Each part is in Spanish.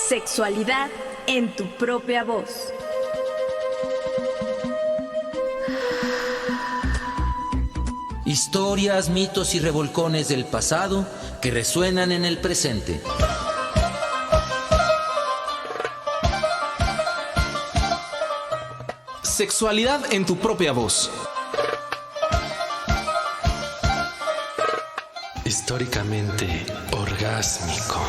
Sexualidad en tu propia voz. Historias, mitos y revolcones del pasado que resuenan en el presente. Sexualidad en tu propia voz. Históricamente orgásmico.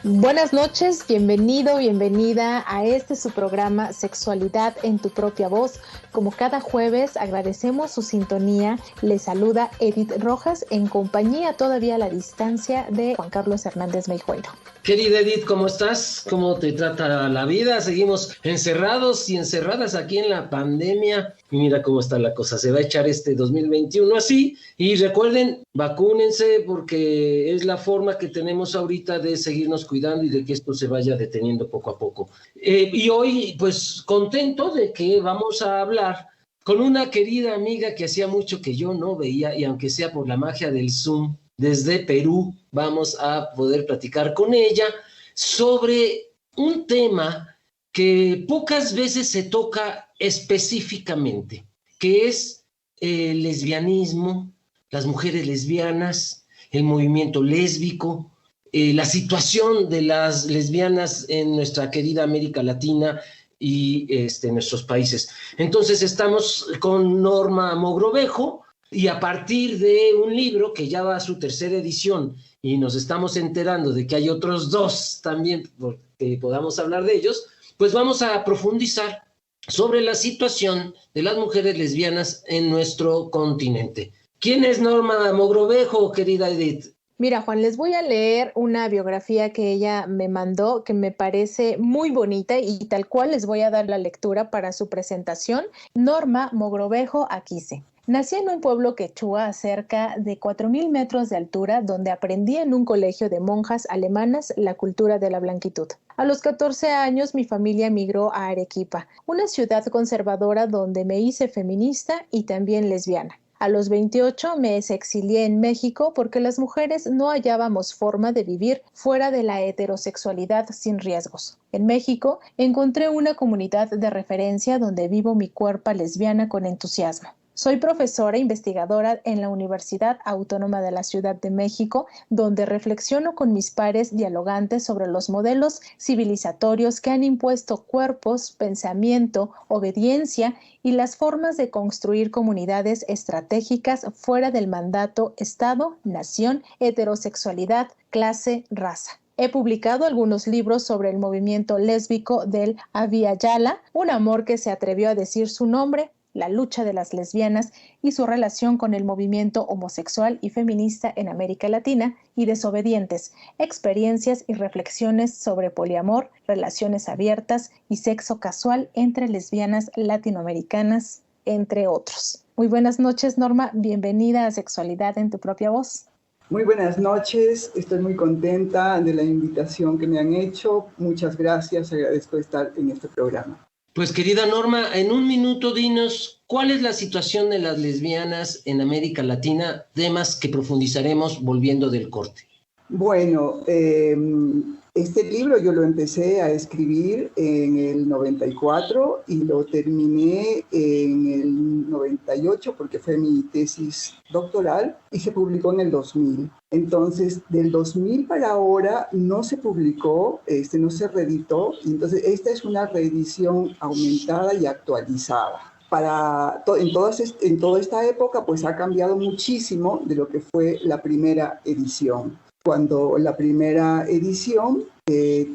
Buenas noches, bienvenido, bienvenida a su programa Sexualidad en tu propia voz. Como cada jueves, agradecemos su sintonía. Les saluda Edith Rojas en compañía todavía a la distancia de Juan Carlos Hernández Meijueiro. Querida Edith, ¿cómo estás? ¿Cómo te trata la vida? Seguimos encerrados y encerradas aquí en la pandemia. Y mira cómo está la cosa. Se va a echar este 2021 así. Y recuerden, vacúnense porque es la forma que tenemos ahorita de seguirnos cuidando y de que esto se vaya deteniendo poco a poco. Y hoy, pues, contento de que vamos a hablar con una querida amiga que hacía mucho que yo no veía, y aunque sea por la magia del Zoom, desde Perú, vamos a poder platicar con ella sobre un tema que pocas veces se toca específicamente, que es el lesbianismo, las mujeres lesbianas, el movimiento lésbico, la situación de las lesbianas en nuestra querida América Latina y en nuestros países. Entonces estamos con Norma Mogrovejo, y a partir de un libro que ya va a su tercera edición y nos estamos enterando de que hay otros dos también que podamos hablar de ellos, pues vamos a profundizar sobre la situación de las mujeres lesbianas en nuestro continente. ¿Quién es Norma Mogrovejo, querida Edith? Mira, Juan, les voy a leer una biografía que ella me mandó que me parece muy bonita y tal cual les voy a dar la lectura para su presentación. Norma Mogrovejo Aquise. Nací en un pueblo quechua a cerca de 4,000 metros de altura, donde aprendí en un colegio de monjas alemanas la cultura de la blanquitud. A los 14 años mi familia emigró a Arequipa, una ciudad conservadora donde me hice feminista y también lesbiana. A los 28 me exilié en México porque las mujeres no hallábamos forma de vivir fuera de la heterosexualidad sin riesgos. En México encontré una comunidad de referencia donde vivo mi cuerpo lesbiana con entusiasmo. Soy profesora investigadora en la Universidad Autónoma de la Ciudad de México, donde reflexiono con mis pares dialogantes sobre los modelos civilizatorios que han impuesto cuerpos, pensamiento, obediencia y las formas de construir comunidades estratégicas fuera del mandato Estado, nación, heterosexualidad, clase, raza. He publicado algunos libros sobre el movimiento lésbico del Abya Yala, un amor que se atrevió a decir su nombre, la lucha de las lesbianas y su relación con el movimiento homosexual y feminista en América Latina, y Desobedientes, experiencias y reflexiones sobre poliamor, relaciones abiertas y sexo casual entre lesbianas latinoamericanas, entre otros. Muy buenas noches, Norma. Bienvenida a Sexualidad en tu propia voz. Muy buenas noches. Estoy muy contenta de la invitación que me han hecho. Muchas gracias. Agradezco estar en este programa. Pues querida Norma, en un minuto dinos cuál es la situación de las lesbianas en América Latina, temas que profundizaremos volviendo del corte. Bueno, este libro yo lo empecé a escribir en el 94 y lo terminé en el 98 porque fue mi tesis doctoral y se publicó en el 2000. Entonces, del 2000 para ahora no se publicó, no se reeditó, y entonces esta es una reedición aumentada y actualizada. En toda esta época pues ha cambiado muchísimo de lo que fue la primera edición. Cuando la primera edición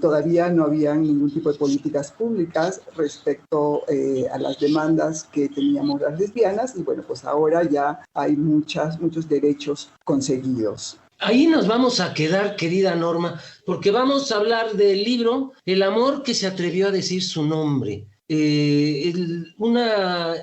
todavía no había ningún tipo de políticas públicas respecto a las demandas que teníamos las lesbianas, y bueno, pues ahora ya hay muchos derechos conseguidos. Ahí nos vamos a quedar, querida Norma, porque vamos a hablar del libro El amor que se atrevió a decir su nombre. Una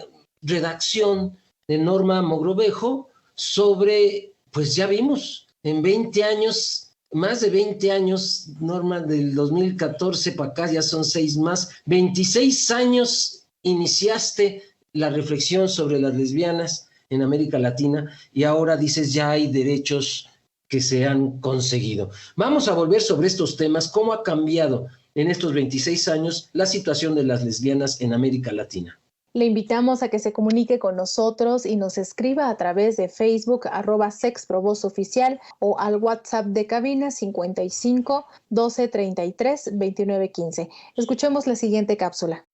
redacción de Norma Mogrovejo sobre, pues ya vimos, en 20 años, más de 20 años, Norma, del 2014 para acá ya son 6 más, 26 años iniciaste la reflexión sobre las lesbianas en América Latina y ahora dices ya hay derechos que se han conseguido. Vamos a volver sobre estos temas, cómo ha cambiado en estos 26 años la situación de las lesbianas en América Latina. Le invitamos a que se comunique con nosotros y nos escriba a través de Facebook @sexprovozoficial o al WhatsApp de cabina 55 12 33 29 15. Escuchemos la siguiente cápsula.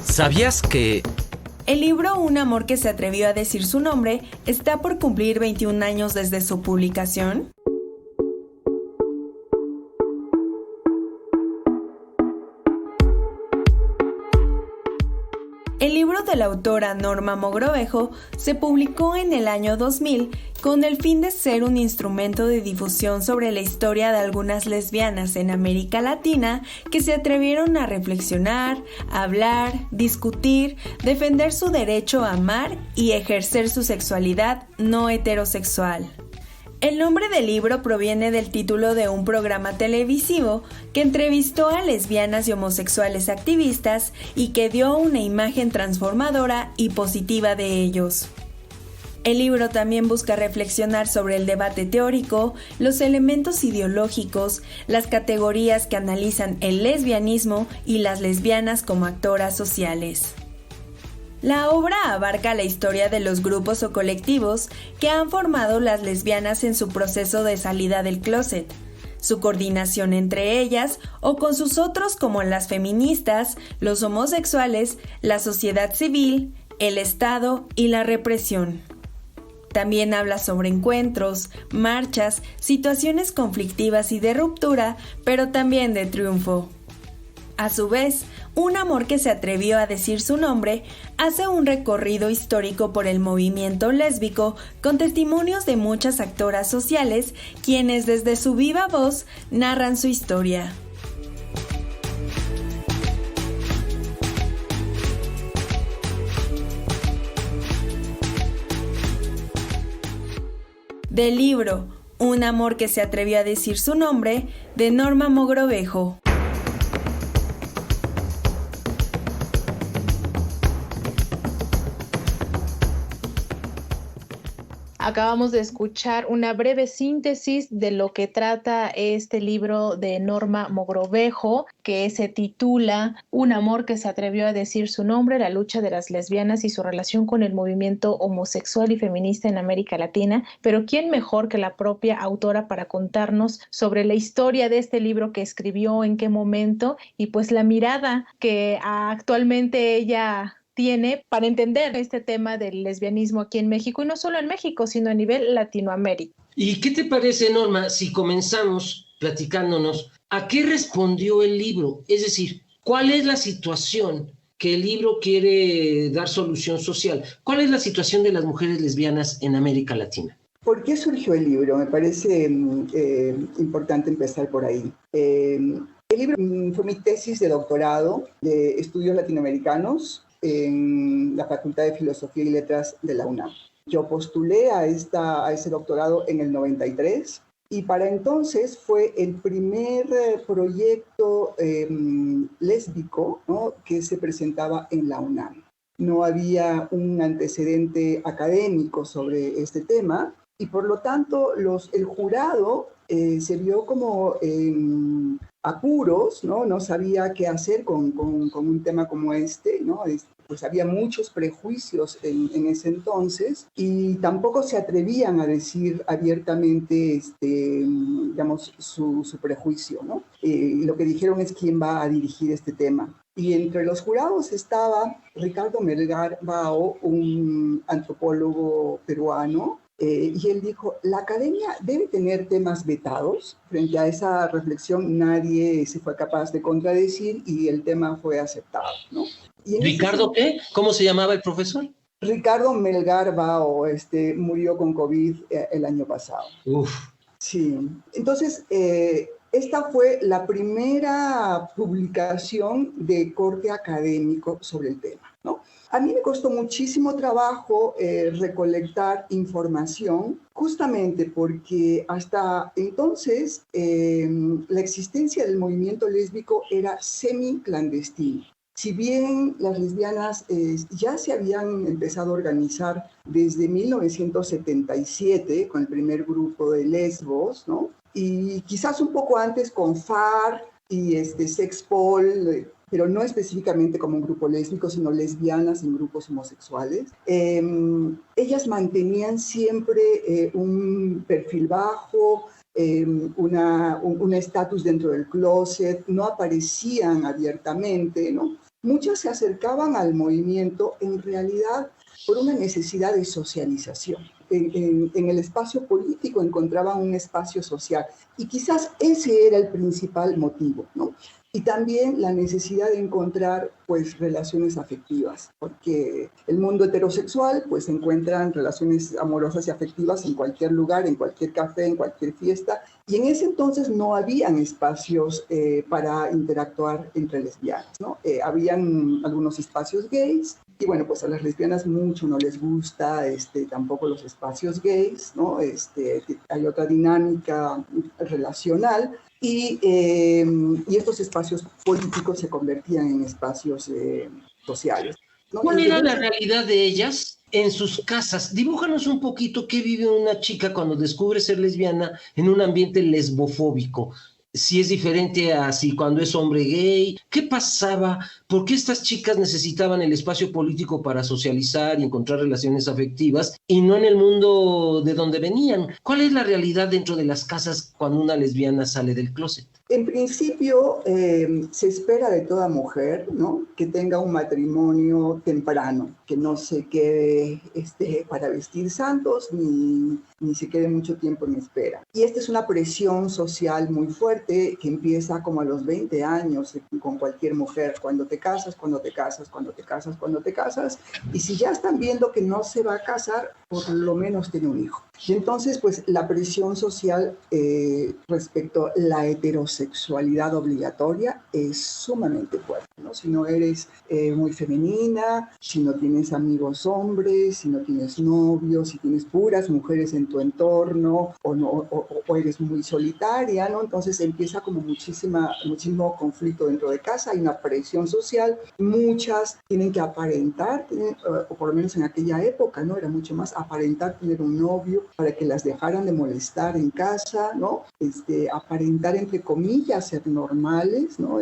¿Sabías que El libro Un amor que se atrevió a decir su nombre está por cumplir 21 años desde su publicación? El libro de la autora Norma Mogrovejo se publicó en el año 2000 con el fin de ser un instrumento de difusión sobre la historia de algunas lesbianas en América Latina que se atrevieron a reflexionar, hablar, discutir, defender su derecho a amar y ejercer su sexualidad no heterosexual. El nombre del libro proviene del título de un programa televisivo que entrevistó a lesbianas y homosexuales activistas y que dio una imagen transformadora y positiva de ellos. El libro también busca reflexionar sobre el debate teórico, los elementos ideológicos, las categorías que analizan el lesbianismo y las lesbianas como actoras sociales. La obra abarca la historia de los grupos o colectivos que han formado las lesbianas en su proceso de salida del closet, su coordinación entre ellas o con sus otros como las feministas, los homosexuales, la sociedad civil, el Estado y la represión. También habla sobre encuentros, marchas, situaciones conflictivas y de ruptura, pero también de triunfo. A su vez, Un amor que se atrevió a decir su nombre hace un recorrido histórico por el movimiento lésbico con testimonios de muchas actoras sociales quienes desde su viva voz narran su historia. Del libro Un amor que se atrevió a decir su nombre, de Norma Mogrovejo. Acabamos de escuchar una breve síntesis de lo que trata este libro de Norma Mogrovejo, que se titula Un amor que se atrevió a decir su nombre, la lucha de las lesbianas y su relación con el movimiento homosexual y feminista en América Latina. Pero ¿quién mejor que la propia autora para contarnos sobre la historia de este libro que escribió, en qué momento y pues la mirada que actualmente ella tiene para entender este tema del lesbianismo aquí en México, y no solo en México, sino a nivel Latinoamérica? ¿Y qué te parece, Norma, si comenzamos platicándonos a qué respondió el libro? Es decir, ¿cuál es la situación que el libro quiere dar solución social? ¿Cuál es la situación de las mujeres lesbianas en América Latina? ¿Por qué surgió el libro? Me parece importante empezar por ahí. El libro fue mi tesis de doctorado de estudios latinoamericanos en la Facultad de Filosofía y Letras de la UNAM. Yo postulé a ese doctorado en el 93 y para entonces fue el primer proyecto lésbico, ¿no?, que se presentaba en la UNAM. No había un antecedente académico sobre este tema y por lo tanto el jurado se vio como en apuros, ¿no? No sabía qué hacer con un tema como este, ¿no? Pues había muchos prejuicios en ese entonces y tampoco se atrevían a decir abiertamente, digamos, su prejuicio, ¿no? Lo que dijeron es quién va a dirigir este tema. Y entre los jurados estaba Ricardo Melgar Bao, un antropólogo peruano, y él dijo, la academia debe tener temas vetados. Frente a esa reflexión nadie se fue capaz de contradecir y el tema fue aceptado, ¿no? ¿Ricardo qué? ¿Cómo se llamaba el profesor? Ricardo Melgar Bao, murió con COVID el año pasado. Uf. Sí, entonces esta fue la primera publicación de corte académico sobre el tema, ¿no? A mí me costó muchísimo trabajo recolectar información, justamente porque hasta entonces la existencia del movimiento lésbico era semi-clandestino. Si bien las lesbianas ya se habían empezado a organizar desde 1977 con el primer grupo de Lesbos, ¿no? Y quizás un poco antes con FAR y Sexpol, pero no específicamente como un grupo lésbico, sino lesbianas en grupos homosexuales. Ellas mantenían siempre un perfil bajo, un estatus dentro del closet, no aparecían abiertamente, ¿no? Muchas se acercaban al movimiento en realidad por una necesidad de socialización. En el espacio político encontraban un espacio social y quizás ese era el principal motivo, ¿no? Y también la necesidad de encontrar, pues, relaciones afectivas, porque el mundo heterosexual, pues, encuentran relaciones amorosas y afectivas en cualquier lugar, en cualquier café, en cualquier fiesta, y en ese entonces no habían espacios para interactuar entre lesbianas, ¿no? Habían algunos espacios gays, y bueno, pues a las lesbianas mucho no les gusta tampoco los espacios gays, ¿no? Hay otra dinámica relacional, y estos espacios políticos se convertían en espacios sociales, ¿no? ¿Cuál era la realidad de ellas en sus casas? Dibújanos un poquito qué vive una chica cuando descubre ser lesbiana en un ambiente lesbofóbico. Si es diferente a si cuando es hombre gay, ¿qué pasaba? ¿Por qué estas chicas necesitaban el espacio político para socializar y encontrar relaciones afectivas y no en el mundo de donde venían? ¿Cuál es la realidad dentro de las casas cuando una lesbiana sale del closet? En principio, se espera de toda mujer, ¿no?, que tenga un matrimonio temprano, que no se quede para vestir santos ni se quede mucho tiempo en espera. Y esta es una presión social muy fuerte que empieza como a los 20 años con cualquier mujer. Cuando te casas, cuando te casas, cuando te casas, cuando te casas. Y si ya están viendo que no se va a casar, por lo menos tiene un hijo. Y entonces, pues, la presión social respecto a la heterosexualidad obligatoria es sumamente fuerte, ¿no? Si no eres muy femenina, si no tienes amigos hombres, si no tienes novios, si tienes puras mujeres en tu entorno o eres muy solitaria, ¿no? Entonces empieza como muchísimo conflicto dentro de casa, hay una presión social, muchas tienen que aparentar, o por lo menos en aquella época, ¿no?, era mucho más aparentar tener un novio para que las dejaran de molestar en casa, ¿no? Aparentar, entre comillas, ser normales, ¿no?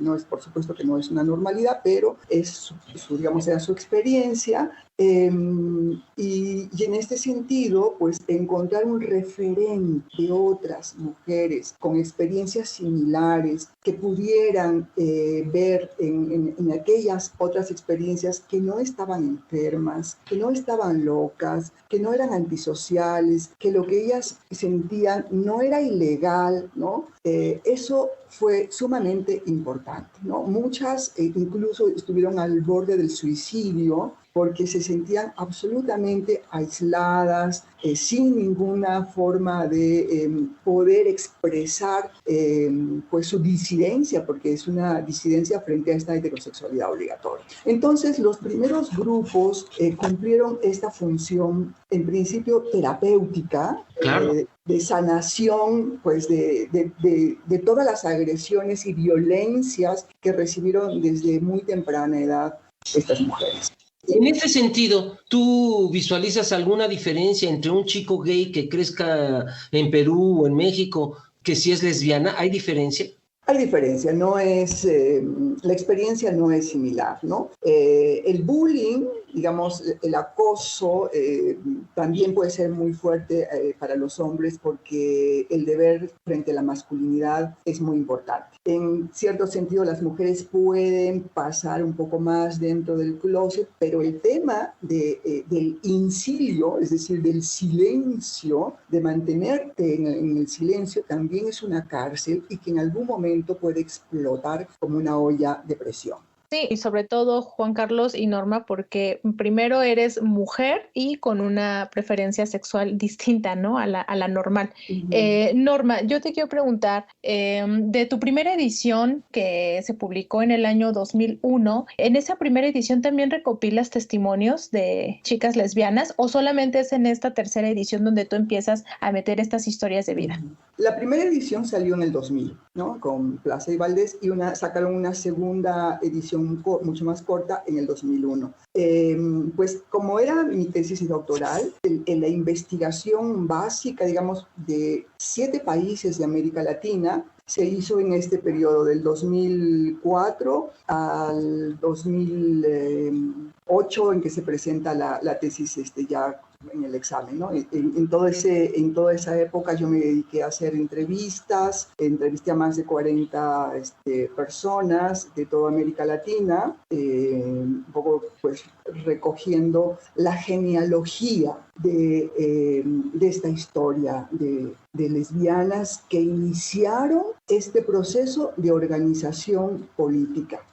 No es, por supuesto que no es una normalidad, pero es digamos, era su experiencia. Y en este sentido, pues, encontrar un referente de otras mujeres con experiencias similares que pudieran ver en aquellas otras experiencias que no estaban enfermas, que no estaban locas, que no eran antisociales, que lo que ellas sentían no era ilegal, ¿no? Eso fue sumamente importante, ¿no? Muchas incluso estuvieron al borde del suicidio porque se sentían absolutamente aisladas, sin ninguna forma de poder expresar pues su disidencia, porque es una disidencia frente a esta heterosexualidad obligatoria. Entonces, los primeros grupos cumplieron esta función, en principio terapéutica, claro, de sanación, pues, de todas las agresiones y violencias que recibieron desde muy temprana edad estas mujeres. En ese sentido, ¿tú visualizas alguna diferencia entre un chico gay que crezca en Perú o en México que si es lesbiana? ¿Hay diferencia? Hay diferencia, no es, la experiencia no es similar, ¿no? El bullying, digamos, el acoso también puede ser muy fuerte para los hombres porque el deber frente a la masculinidad es muy importante. En cierto sentido, las mujeres pueden pasar un poco más dentro del closet, pero el tema del incilio, es decir, del silencio, de mantenerte en el silencio, también es una cárcel y que en algún momento puede explotar como una olla de presión. Sí, y sobre todo, Juan Carlos y Norma, porque primero eres mujer y con una preferencia sexual distinta, ¿no?, a la normal. Uh-huh. Norma, yo te quiero preguntar, de tu primera edición que se publicó en el año 2001, ¿en esa primera edición también recopilas testimonios de chicas lesbianas o solamente es en esta tercera edición donde tú empiezas a meter estas historias de vida? Uh-huh. La primera edición salió en el 2000, ¿no?, con Plaza y Valdés, y sacaron una segunda edición versión mucho más corta en el 2001. Pues como era mi tesis doctoral, en la investigación básica, digamos, de 7 países de América Latina, se hizo en este periodo del 2004 al 2008, en que se presenta la tesis ya en el examen, ¿no? En toda esa época yo me dediqué a hacer entrevistas, entrevisté a más de 40 personas de toda América Latina, un poco pues recogiendo la genealogía de esta historia de lesbianas que iniciaron este proceso de organización política.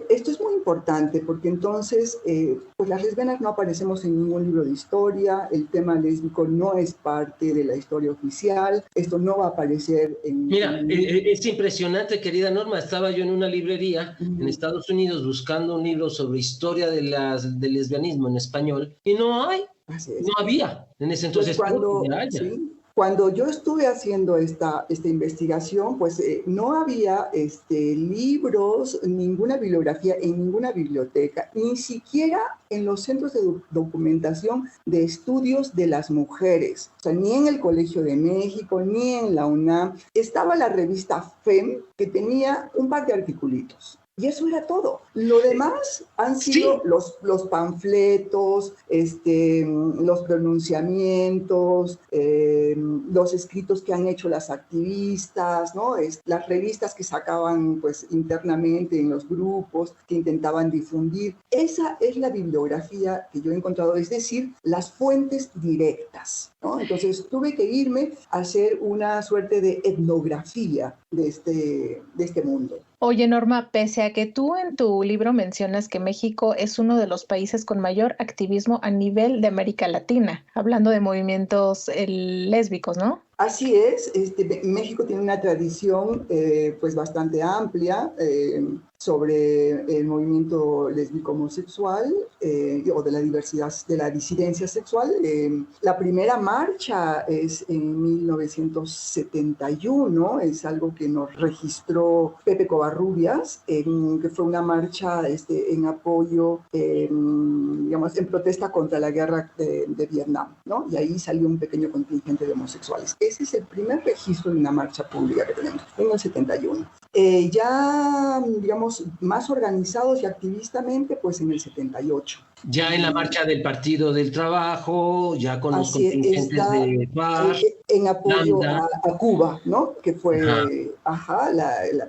Esto es muy importante porque entonces pues las lesbianas no aparecemos en ningún libro de historia, el tema lésbico no es parte de la historia oficial, esto no va a aparecer en... Mira, es impresionante, querida Norma, estaba yo en una librería en Estados Unidos buscando un libro sobre historia del lesbianismo en español y no hay, no había en ese entonces. Pues cuando yo estuve haciendo esta investigación, pues no había libros, ninguna bibliografía en ninguna biblioteca, ni siquiera en los centros de documentación de estudios de las mujeres. O sea, ni en el Colegio de México, ni en la UNAM. Estaba la revista FEM, que tenía un par de articulitos. Y eso era todo. Lo demás han sido los panfletos, los pronunciamientos, los escritos que han hecho las activistas, ¿no? Las revistas que sacaban pues, internamente en los grupos, que intentaban difundir. Esa es la bibliografía que yo he encontrado, es decir, las fuentes directas, ¿no? Entonces tuve que irme a hacer una suerte de etnografía de este mundo. Oye, Norma, pese a que tú en tu libro mencionas que México es uno de los países con mayor activismo a nivel de América Latina, hablando de movimientos lésbicos, ¿no? Así es, México tiene una tradición pues bastante amplia sobre el movimiento lésbico homosexual o de la diversidad, de la disidencia sexual. La primera marcha es en 1971, es algo que nos registró Pepe Covarrubias, que fue una marcha en apoyo, digamos, en protesta contra la guerra de Vietnam, ¿no? Y ahí salió un pequeño contingente de homosexuales. Ese es el primer registro de una marcha pública que tenemos, en el 71. Ya, digamos, más organizados y activistamente, pues en el 78. Ya en la marcha del Partido del Trabajo, ya con los contingentes de FARC. En apoyo a Cuba, ¿no? Que fue la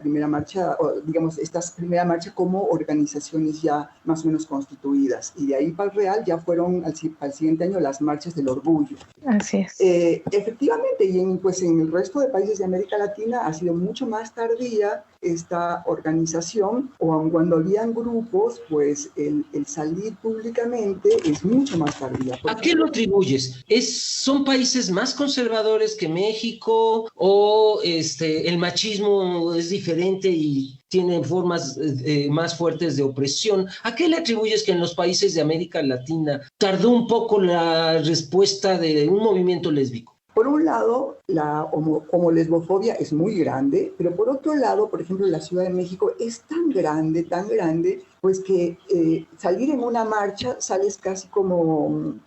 primera marcha, o digamos, esta primera marcha como organizaciones ya más o menos constituidas. Y de ahí para el Real ya fueron al siguiente año las marchas del orgullo. Así es. Efectivamente, y en el resto de países de América Latina ha sido mucho más tardía esta organización, o aun cuando habían grupos, pues el salir públicamente es mucho más tardía. ¿A qué lo atribuyes? ¿Son países más conservadores que México o el machismo es diferente y tienen formas más fuertes de opresión? ¿A qué le atribuyes que en los países de América Latina tardó un poco la respuesta de un movimiento lésbico? Por un lado, la homolesbofobia es muy grande, pero por otro lado, por ejemplo, la Ciudad de México es tan grande, pues que salir en una marcha sales casi como un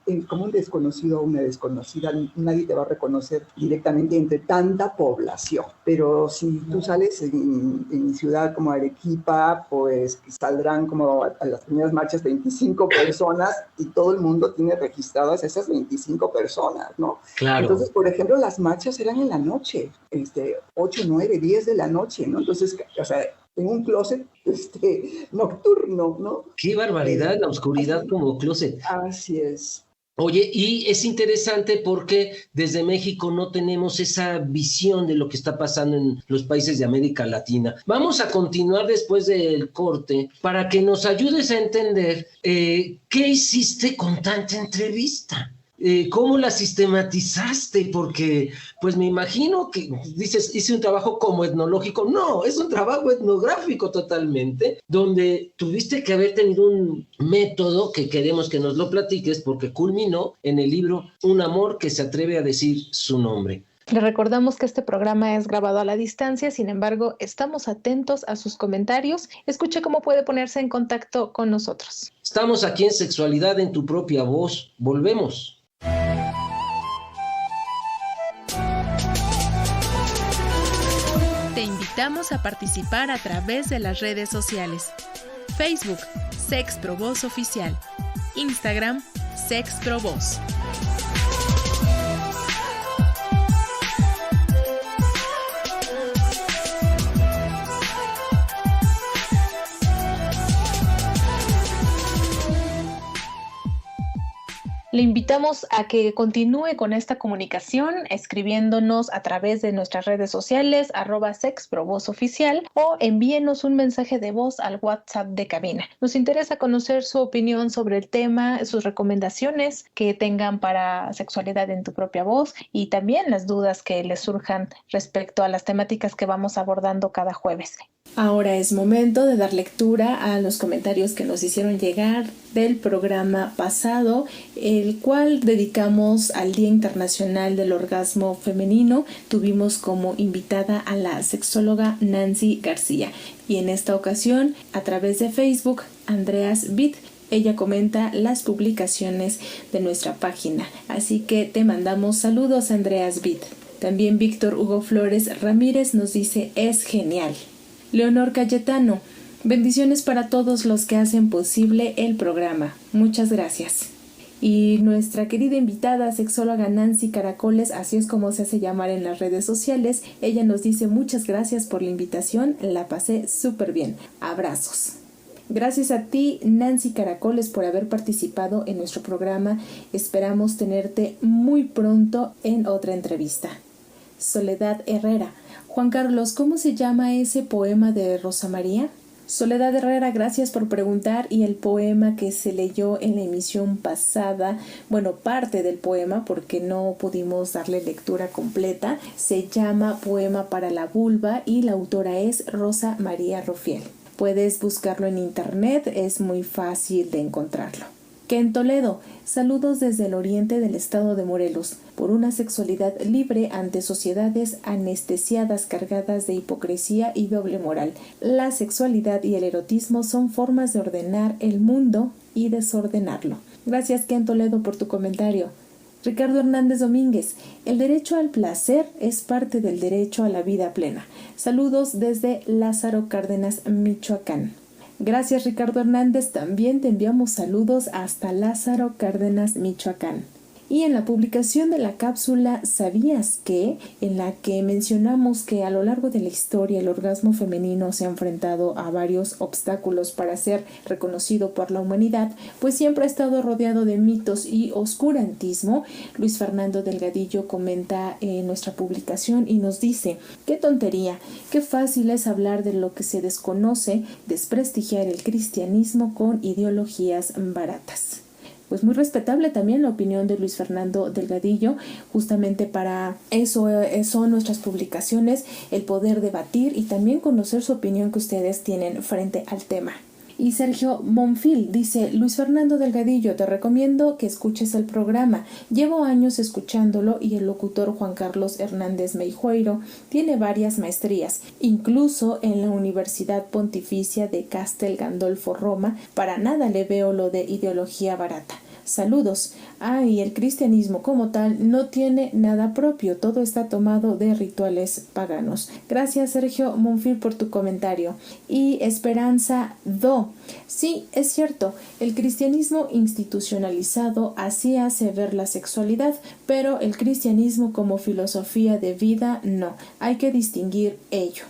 desconocido o una desconocida. Nadie te va a reconocer directamente entre tanta población. Pero si tú sales en ciudad como Arequipa, pues saldrán como a las primeras marchas 25 personas y todo el mundo tiene registradas esas 25 personas, ¿no? Claro. Entonces, por ejemplo, las marchas eran en la noche, 8, 9, 10 de la noche, ¿no? Entonces, o sea, en un closet nocturno, ¿no? ¡Qué barbaridad! La oscuridad como closet. Así es. Oye, y es interesante porque desde México no tenemos esa visión de lo que está pasando en los países de América Latina. Vamos a continuar después del corte para que nos ayudes a entender qué hiciste con tanta entrevista. ¿Cómo la sistematizaste? Porque, pues me imagino que dices, hice un trabajo como etnológico. No, es un trabajo etnográfico totalmente, donde tuviste que haber tenido un método que queremos que nos lo platiques, porque culminó en el libro Un amor que se atreve a decir su nombre. Les recordamos que este programa es grabado a la distancia, sin embargo, estamos atentos a sus comentarios. Escuche cómo puede ponerse en contacto con nosotros. Estamos aquí en Sexualidad en tu propia voz. Volvemos. Te invitamos a participar a través de las redes sociales. Facebook, Sex Pro Voz Oficial. Instagram, Sex Pro Voz. Le invitamos a que continúe con esta comunicación escribiéndonos a través de nuestras redes sociales @sexprovozoficial o envíenos un mensaje de voz al WhatsApp de cabina. Nos interesa conocer su opinión sobre el tema, sus recomendaciones que tengan para sexualidad en tu propia voz y también las dudas que les surjan respecto a las temáticas que vamos abordando cada jueves. Ahora es momento de dar lectura a los comentarios que nos hicieron llegar del programa pasado, el cual dedicamos al Día Internacional del Orgasmo Femenino. Tuvimos como invitada a la sexóloga Nancy García y en esta ocasión a través de Facebook, Andreas Bitt. Ella comenta las publicaciones de nuestra página, así que te mandamos saludos, Andreas Bitt. También Víctor Hugo Flores Ramírez nos dice: es genial. Leonor Cayetano, bendiciones para todos los que hacen posible el programa. Muchas gracias. Y nuestra querida invitada, sexóloga Nancy Caracoles, así es como se hace llamar en las redes sociales, ella nos dice: muchas gracias por la invitación, la pasé súper bien. Abrazos. Gracias a ti, Nancy Caracoles, por haber participado en nuestro programa. Esperamos tenerte muy pronto en otra entrevista. Soledad Herrera. Juan Carlos, ¿cómo se llama ese poema de Rosa María? Soledad Herrera, gracias por preguntar, y el poema que se leyó en la emisión pasada, bueno, parte del poema porque no pudimos darle lectura completa, se llama Poema para la Vulva y la autora es Rosa María Rofiel. Puedes buscarlo en internet, es muy fácil de encontrarlo. Ken Toledo, saludos desde el oriente del estado de Morelos. Por una sexualidad libre ante sociedades anestesiadas cargadas de hipocresía y doble moral. La sexualidad y el erotismo son formas de ordenar el mundo y desordenarlo. Gracias, Ken Toledo, por tu comentario. Ricardo Hernández Domínguez, el derecho al placer es parte del derecho a la vida plena. Saludos desde Lázaro Cárdenas, Michoacán. Gracias, Ricardo Hernández. También te enviamos saludos hasta Lázaro Cárdenas, Michoacán. Y en la publicación de la cápsula ¿Sabías qué?, en la que mencionamos que a lo largo de la historia el orgasmo femenino se ha enfrentado a varios obstáculos para ser reconocido por la humanidad, pues siempre ha estado rodeado de mitos y oscurantismo. Luis Fernando Delgadillo comenta en nuestra publicación y nos dice: ¡qué tontería! ¡Qué fácil es hablar de lo que se desconoce, desprestigiar el cristianismo con ideologías baratas! Pues muy respetable también la opinión de Luis Fernando Delgadillo. Justamente para eso son nuestras publicaciones, el poder debatir y también conocer su opinión que ustedes tienen frente al tema. Y Sergio Monfil dice: Luis Fernando Delgadillo, te recomiendo que escuches el programa. Llevo años escuchándolo y el locutor Juan Carlos Hernández Meijueiro tiene varias maestrías, incluso en la Universidad Pontificia de Castel Gandolfo, Roma. Para nada le veo lo de ideología barata. Saludos. Y el cristianismo como tal no tiene nada propio, todo está tomado de rituales paganos. Gracias, Sergio Monfil, por tu comentario. Y Esperanza Do. Sí, es cierto, el cristianismo institucionalizado así hace ver la sexualidad, pero el cristianismo como filosofía de vida no. Hay que distinguir ello.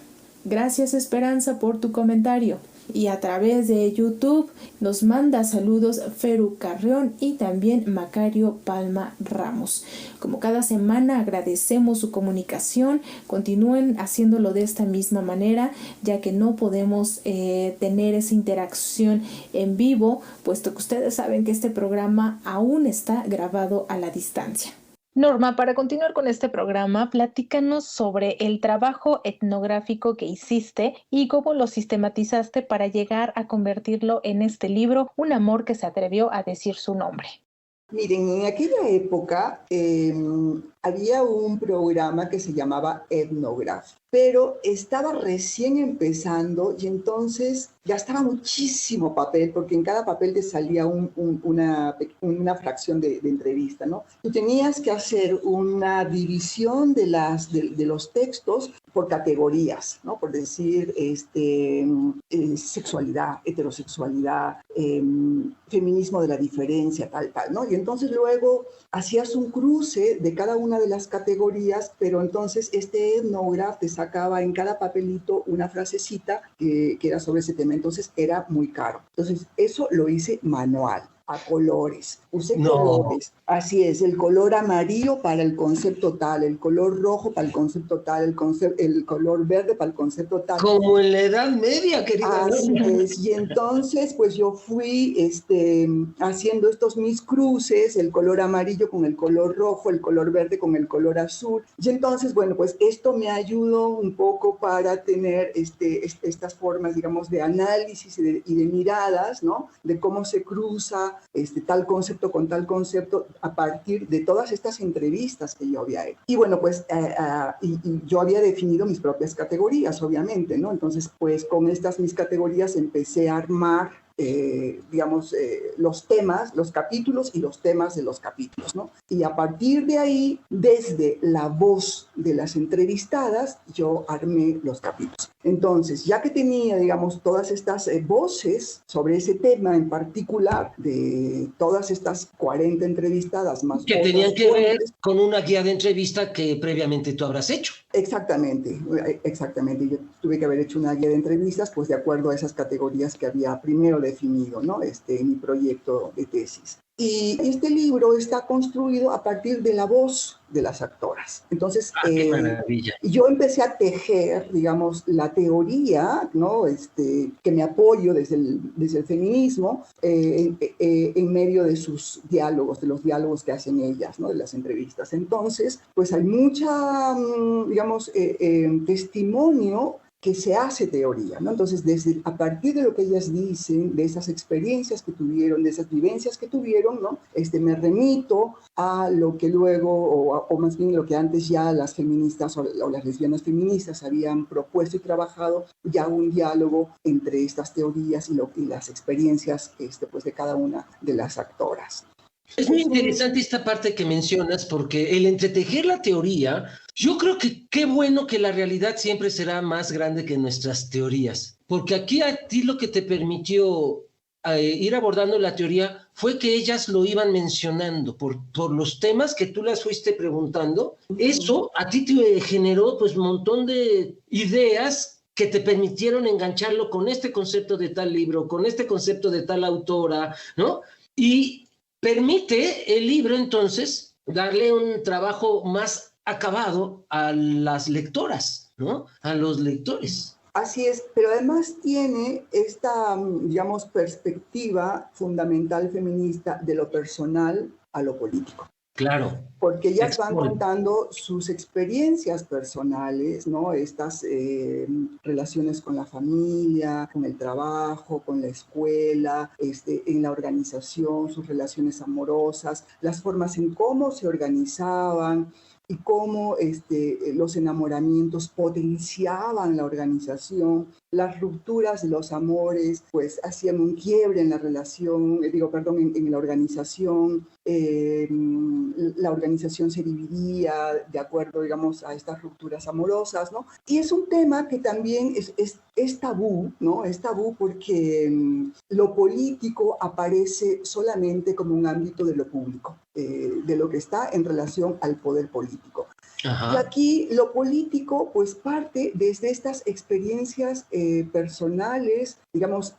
Gracias, Esperanza, por tu comentario. Y a través de YouTube nos manda saludos Feru Carrión y también Macario Palma Ramos. Como cada semana agradecemos su comunicación, continúen haciéndolo de esta misma manera, ya que no podemos tener esa interacción en vivo, puesto que ustedes saben que este programa aún está grabado a la distancia. Norma, para continuar con este programa, platícanos sobre el trabajo etnográfico que hiciste y cómo lo sistematizaste para llegar a convertirlo en este libro, Un amor que se atrevió a decir su nombre. Miren, en aquella época había un programa que se llamaba Ethnograph, pero estaba recién empezando y entonces gastaba muchísimo papel, porque en cada papel te salía una fracción de entrevista, ¿no? Tú tenías que hacer una división de los textos por categorías, ¿no? Por decir, sexualidad, heterosexualidad, feminismo de la diferencia, tal, ¿no? Y entonces luego hacías un cruce de cada una de las categorías, pero entonces este etnógrafo te sacaba en cada papelito una frasecita que era sobre ese tema, entonces era muy caro. Entonces eso lo hice manual, a colores, usé colores, así es, el color amarillo para el concepto tal, el color rojo para el concepto tal, el color verde para el concepto tal. Como en la Edad Media, querida. Así es, y entonces pues yo fui haciendo estos mis cruces, el color amarillo con el color rojo, el color verde con el color azul, y entonces bueno, pues esto me ayudó un poco para tener estas formas, digamos, de análisis y de miradas, ¿no? De cómo se cruza tal concepto con tal concepto a partir de todas estas entrevistas que yo había hecho. Y bueno, pues y yo había definido mis propias categorías, obviamente, ¿no? Entonces, pues con estas mis categorías empecé a armar los temas, los capítulos y los temas de los capítulos, ¿no? Y a partir de ahí, desde la voz de las entrevistadas, yo armé los capítulos. Entonces, ya que tenía, digamos, todas estas voces sobre ese tema en particular, de todas estas 40 entrevistadas más... Que tenían que ver con una guía de entrevista que previamente tú habrás hecho. Exactamente. Yo tuve que haber hecho una guía de entrevistas, pues de acuerdo a esas categorías que había primero definido, ¿no? En mi proyecto de tesis. Y este libro está construido a partir de la voz de las actoras. Entonces, qué maravilla. Yo empecé a tejer, digamos, la teoría, ¿no? Que me apoyo desde el feminismo en medio de sus diálogos, de los diálogos que hacen ellas, ¿no? De las entrevistas. Entonces, pues hay mucha, digamos, testimonio que se hace teoría, ¿no? Entonces, a partir de lo que ellas dicen, de esas experiencias que tuvieron, de esas vivencias que tuvieron, ¿no? Me remito a lo que luego, o más bien lo que antes ya las feministas o las lesbianas feministas habían propuesto y trabajado, ya un diálogo entre estas teorías y las experiencias pues, de cada una de las actoras. Es muy interesante esta parte que mencionas, porque el entretejer la teoría, yo creo que qué bueno que la realidad siempre será más grande que nuestras teorías, porque aquí a ti lo que te permitió ir abordando la teoría fue que ellas lo iban mencionando por los temas que tú las fuiste preguntando. Eso a ti te generó pues un montón de ideas que te permitieron engancharlo con este concepto de tal libro, con este concepto de tal autora, ¿no? Y permite el libro, entonces, darle un trabajo más acabado a las lectoras, ¿no? A los lectores. Así es, pero además tiene esta, digamos, perspectiva fundamental feminista de lo personal a lo político. Claro. Porque ellas van contando sus experiencias personales, ¿no? Estas relaciones con la familia, con el trabajo, con la escuela, en la organización, sus relaciones amorosas, las formas en cómo se organizaban y cómo los enamoramientos potenciaban la organización, las rupturas de los amores, pues hacían un quiebre en la relación, en la organización. La organización se dividía de acuerdo, digamos, a estas rupturas amorosas, ¿no? Y es un tema que también es tabú, ¿no? Es tabú porque lo político aparece solamente como un ámbito de lo público, de lo que está en relación al poder político. Ajá. Y aquí lo político, pues, parte desde estas experiencias personales, digamos,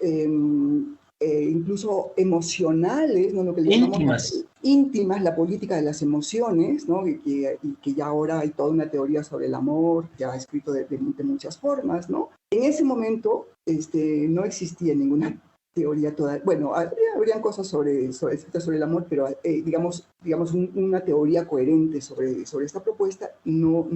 incluso emocionales, ¿no? Lo que llamamos íntimas, la política de las emociones, ¿no? Y que ya ahora hay toda una teoría sobre el amor, ya escrito de muchas formas, ¿no? En ese momento no existía ninguna teoría toda, bueno, habrían cosas sobre el amor, pero digamos una teoría coherente sobre esta propuesta no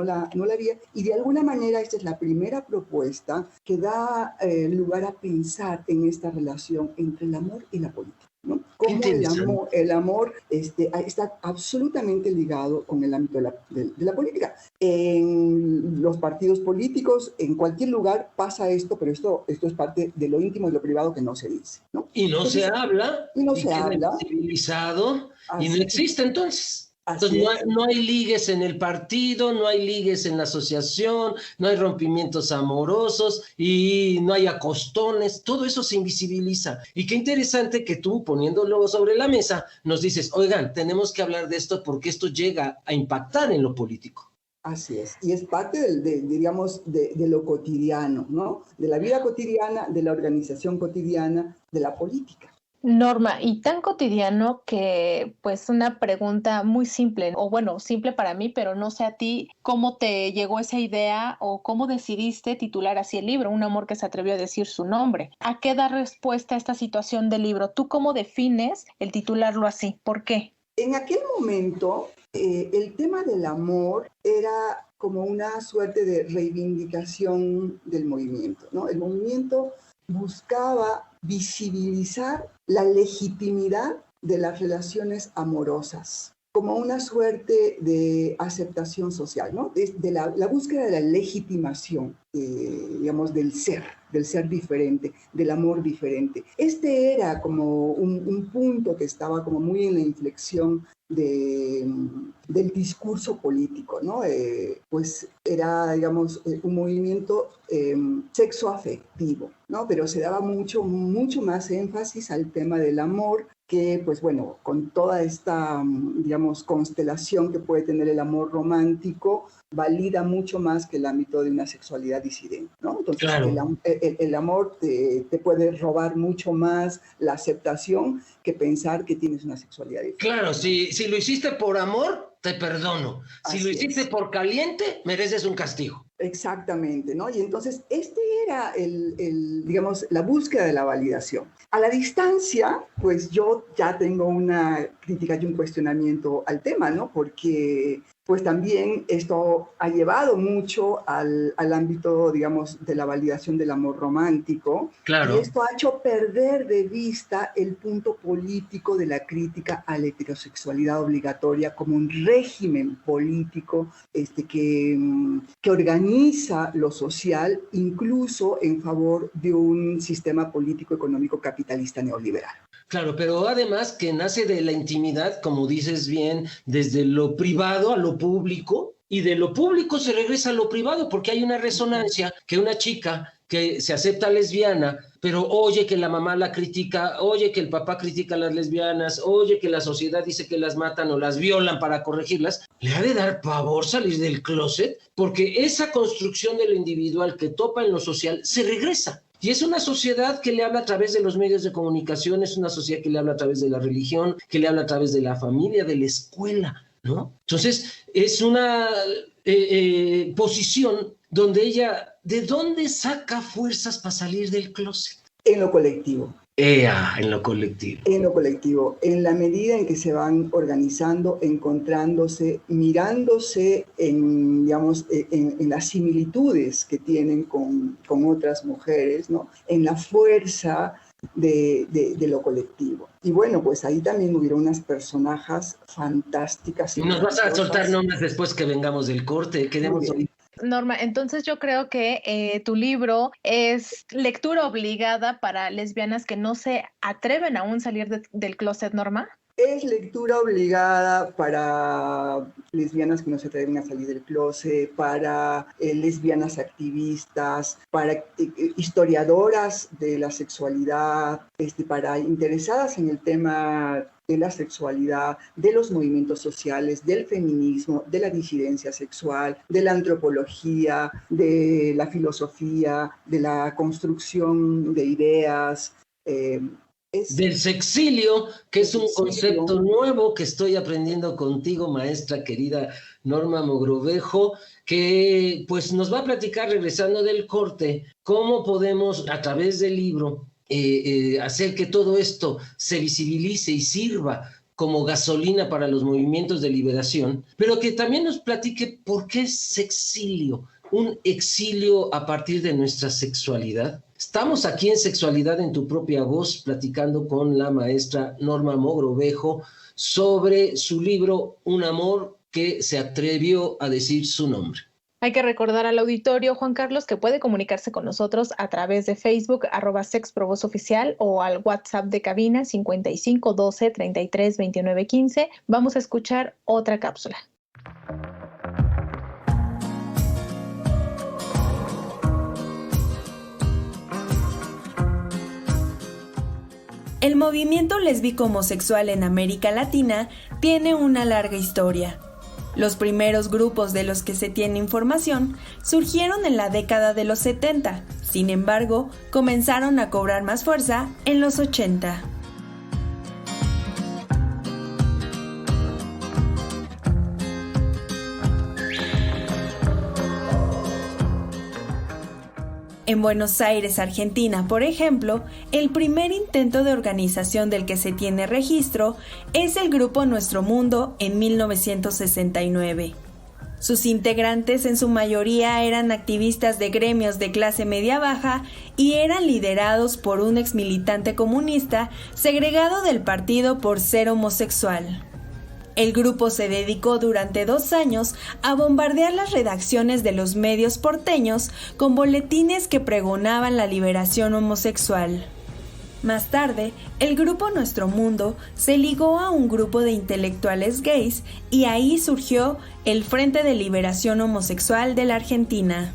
la había, y de alguna manera esta es la primera propuesta que da lugar a pensar en esta relación entre el amor y la política. ¿no? Cómo el amor está absolutamente ligado con el ámbito de la política. En los partidos políticos, en cualquier lugar pasa esto, pero esto es parte de lo íntimo y lo privado que no se dice, ¿no? Y no se habla, y no se habla, civilizado, y no así, existe entonces. así Entonces es. no hay ligues en el partido, no hay ligues en la asociación, no hay rompimientos amorosos y no hay acostones, todo eso se invisibiliza. Y qué interesante que tú, poniéndolo sobre la mesa, nos dices, oigan, tenemos que hablar de esto porque esto llega a impactar en lo político. Así es, y es parte digamos, de lo cotidiano, ¿no? De la vida cotidiana, de la organización cotidiana, de la política. Norma, y tan cotidiano que pues una pregunta muy simple, o bueno, simple para mí, pero no sé a ti, ¿cómo te llegó esa idea o cómo decidiste titular así el libro, Un amor que se atrevió a decir su nombre? ¿A qué da respuesta esta situación del libro? ¿Tú cómo defines el titularlo así? ¿Por qué? En aquel momento, el tema del amor era como una suerte de reivindicación del movimiento, ¿no? El movimiento buscaba visibilizar la legitimidad de las relaciones amorosas como una suerte de aceptación social, ¿no? De la búsqueda de la legitimación, digamos, del ser diferente, del amor diferente. Este era como un punto que estaba como muy en la inflexión del discurso político, ¿no? Pues era, digamos, un movimiento sexoafectivo, ¿no? Pero se daba mucho más énfasis al tema del amor, que, pues bueno, con toda esta, digamos, constelación que puede tener el amor romántico, valida mucho más que el ámbito de una sexualidad disidente, ¿no? Entonces, claro, el amor te puede robar mucho más la aceptación que pensar que tienes una sexualidad diferente. Claro, si lo hiciste por amor, te perdono. Si Así lo hiciste es. Por caliente, mereces un castigo. Exactamente, ¿no? Y entonces era digamos, la búsqueda de la validación. A la distancia, pues yo ya tengo una crítica y un cuestionamiento al tema, ¿no? Porque pues también esto ha llevado mucho al ámbito, digamos, de la validación del amor romántico. Claro. Y esto ha hecho perder de vista el punto político de la crítica a la heterosexualidad obligatoria como un régimen político que organiza lo social, incluso en favor de un sistema político económico capitalista neoliberal. Claro, pero además que nace de la intimidad, como dices bien, desde lo privado a lo público, y de lo público se regresa a lo privado, porque hay una resonancia que una chica que se acepta lesbiana, pero oye que la mamá la critica, oye que el papá critica a las lesbianas, oye que la sociedad dice que las matan o las violan para corregirlas, le ha de dar pavor salir del closet, porque esa construcción de lo individual que topa en lo social se regresa. Y es una sociedad que le habla a través de los medios de comunicación, es una sociedad que le habla a través de la religión, que le habla a través de la familia, de la escuela, ¿no? Entonces, es una posición donde ella, ¿de dónde saca fuerzas para salir del closet? En lo colectivo. En lo colectivo. En lo colectivo, en la medida en que se van organizando, encontrándose, mirándose en, digamos, en las similitudes que tienen con otras mujeres, ¿no? En la fuerza de lo colectivo. Y bueno, pues ahí también hubieron unas personajes fantásticas. Y nos vas a soltar nombres después que vengamos del corte. Queremos oír. Norma, entonces yo creo que tu libro es lectura obligada para lesbianas que no se atreven aún a salir del closet, Norma. Es lectura obligada para lesbianas que no se atreven a salir del closet, para lesbianas activistas, para historiadoras de la sexualidad, para interesadas en el tema de la sexualidad, de los movimientos sociales, del feminismo, de la disidencia sexual, de la antropología, de la filosofía, de la construcción de ideas. Del sexilio, que es un concepto nuevo que estoy aprendiendo contigo, maestra querida Norma Mogrovejo, que pues nos va a platicar, regresando del corte, cómo podemos a través del libro hacer que todo esto se visibilice y sirva como gasolina para los movimientos de liberación, pero que también nos platique por qué es sexilio, un exilio a partir de nuestra sexualidad. Estamos aquí en Sexualidad en tu propia voz, platicando con la maestra Norma Mogrovejo sobre su libro Un amor que se atrevió a decir su nombre. Hay que recordar al auditorio, Juan Carlos, que puede comunicarse con nosotros a través de Facebook, @SexProVozOficial, o al WhatsApp de cabina 55 12 33 29 15. Vamos a escuchar otra cápsula. El movimiento lésbico homosexual en América Latina tiene una larga historia. Los primeros grupos de los que se tiene información surgieron en la década de los 70, sin embargo, comenzaron a cobrar más fuerza en los 80. En Buenos Aires, Argentina, por ejemplo, el primer intento de organización del que se tiene registro es el grupo Nuestro Mundo en 1969. Sus integrantes en su mayoría eran activistas de gremios de clase media-baja y eran liderados por un exmilitante comunista segregado del partido por ser homosexual. El grupo se dedicó durante 2 años a bombardear las redacciones de los medios porteños con boletines que pregonaban la liberación homosexual. Más tarde, el grupo Nuestro Mundo se ligó a un grupo de intelectuales gays y ahí surgió el Frente de Liberación Homosexual de la Argentina.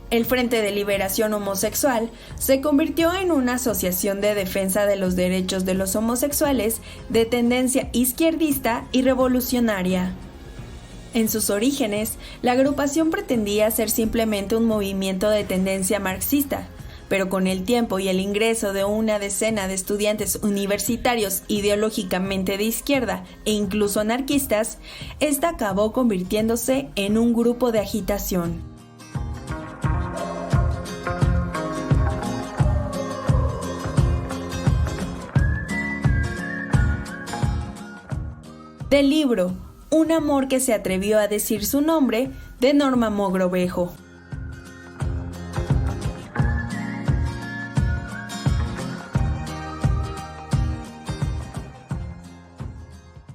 El Frente de Liberación Homosexual se convirtió en una asociación de defensa de los derechos de los homosexuales de tendencia izquierdista y revolucionaria. En sus orígenes, la agrupación pretendía ser simplemente un movimiento de tendencia marxista, pero con el tiempo y el ingreso de una decena de estudiantes universitarios ideológicamente de izquierda e incluso anarquistas, esta acabó convirtiéndose en un grupo de agitación. Del libro Un amor que se atrevió a decir su nombre, de Norma Mogrovejo.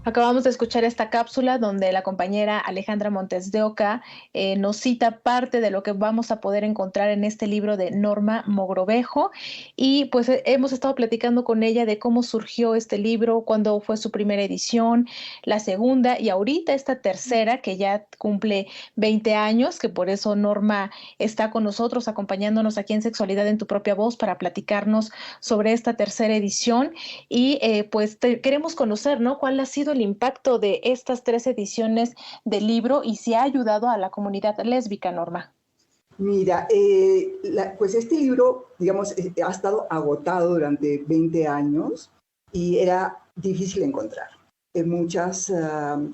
Acabamos de escuchar esta cápsula donde la compañera Alejandra Montes de Oca nos cita parte de lo que vamos a poder encontrar en este libro de Norma Mogrovejo, y pues hemos estado platicando con ella de cómo surgió este libro, cuándo fue su primera edición, la segunda y ahorita esta tercera que ya cumple 20 años, que por eso Norma está con nosotros acompañándonos aquí en Sexualidad en tu propia voz para platicarnos sobre esta tercera edición. Y pues queremos conocer, ¿no?, cuál ha sido el impacto de estas 3 ediciones del libro y si ha ayudado a la comunidad lésbica, Norma. Mira, pues este libro, digamos, ha estado agotado durante 20 años y era difícil encontrar. Muchas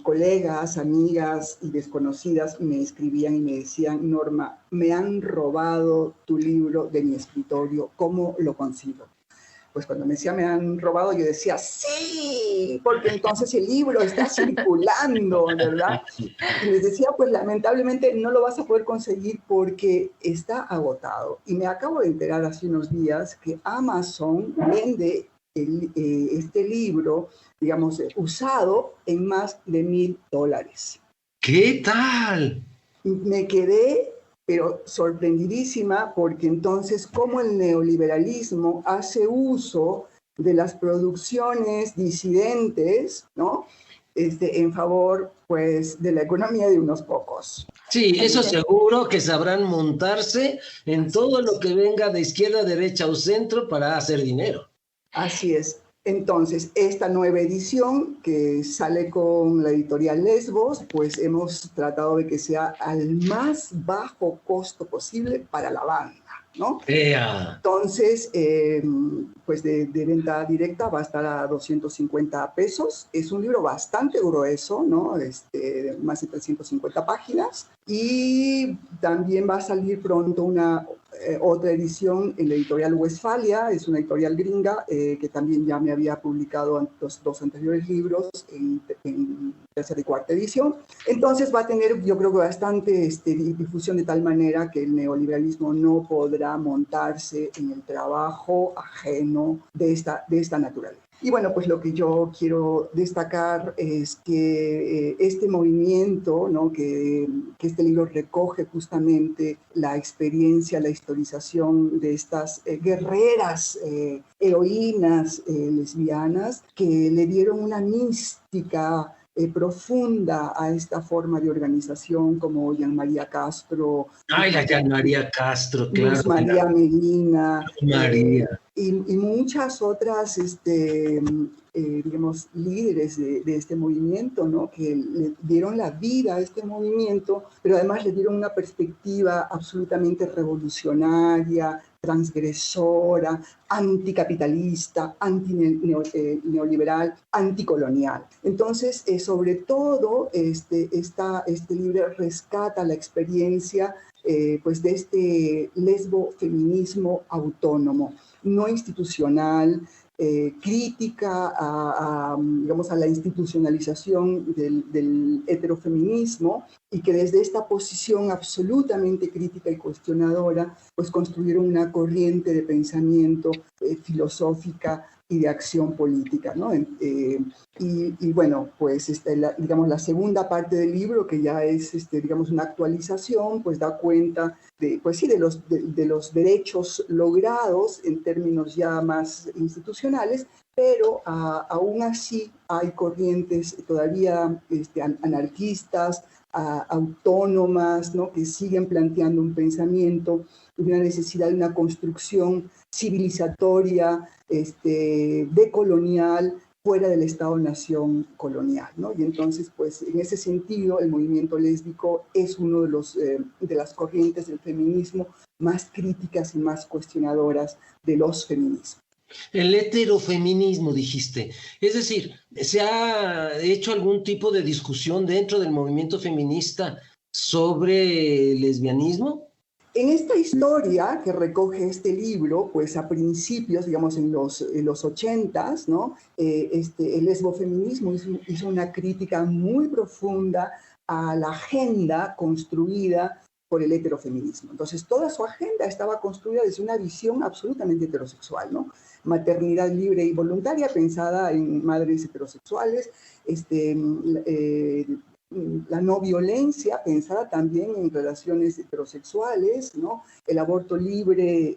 colegas, amigas y desconocidas me escribían y me decían: Norma, me han robado tu libro de mi escritorio, ¿cómo lo consigo? Pues cuando me decía me han robado, yo decía sí, porque entonces el libro está circulando, ¿verdad? Y les decía, pues lamentablemente no lo vas a poder conseguir porque está agotado. Y me acabo de enterar hace unos días que Amazon vende este libro, digamos, usado en más de $1,000. ¿Qué tal? Me quedé pero sorprendidísima, porque entonces cómo el neoliberalismo hace uso de las producciones disidentes, ¿no?, en favor, pues, de la economía de unos pocos. Sí, eso seguro que sabrán montarse en todo lo que venga de izquierda, derecha o centro para hacer dinero. Así es. Entonces, esta nueva edición que sale con la editorial Lesbos, pues hemos tratado de que sea al más bajo costo posible para la banda, ¿no? Entonces, pues de venta directa va a estar a 250 pesos. Es un libro bastante grueso, ¿no? Más de 350 páginas. Y también va a salir pronto una otra edición en la editorial Westfalia, es una editorial gringa que también ya me había publicado los dos anteriores libros en tercera y cuarta edición. Entonces va a tener, yo creo que bastante difusión, de tal manera que el neoliberalismo no podrá montarse en el trabajo ajeno de esta naturaleza. Y bueno, pues lo que yo quiero destacar es que este movimiento, ¿no?, que este libro recoge justamente la experiencia, la historización de estas guerreras, heroínas lesbianas, que le dieron una mística profunda a esta forma de organización, como Jean María Castro. Ay, la Jean María Castro, claro. Luz María Medina. María. Y muchas otras, digamos, líderes de este movimiento, ¿no?, que le dieron la vida a este movimiento, pero además le dieron una perspectiva absolutamente revolucionaria, transgresora, anticapitalista, antineoliberal, anticolonial. Entonces, sobre todo, este libro rescata la experiencia pues de este lesbofeminismo autónomo, no institucional, crítica digamos, a la institucionalización del heterofeminismo, y que desde esta posición absolutamente crítica y cuestionadora, pues construyeron una corriente de pensamiento filosófica y de acción política, ¿no? Y bueno, pues digamos, la segunda parte del libro, que ya es digamos, una actualización, pues da cuenta de los derechos logrados en términos ya más institucionales, pero aún así hay corrientes todavía anarquistas, autónomas, ¿no?, que siguen planteando un pensamiento, una necesidad de una construcción civilizatoria, decolonial, fuera del Estado-nación colonial, ¿no? Y entonces, pues, en ese sentido, el movimiento lésbico es uno de las corrientes del feminismo más críticas y más cuestionadoras de los feminismos. El heterofeminismo, dijiste. Es decir, ¿se ha hecho algún tipo de discusión dentro del movimiento feminista sobre el lesbianismo? En esta historia que recoge este libro, pues a principios, digamos en los 80s, ¿no?, el lesbofeminismo hizo una crítica muy profunda a la agenda construida por el heterofeminismo. Entonces, toda su agenda estaba construida desde una visión absolutamente heterosexual, ¿no? Maternidad libre y voluntaria pensada en madres heterosexuales, la no violencia pensada también en relaciones heterosexuales, ¿no? El aborto libre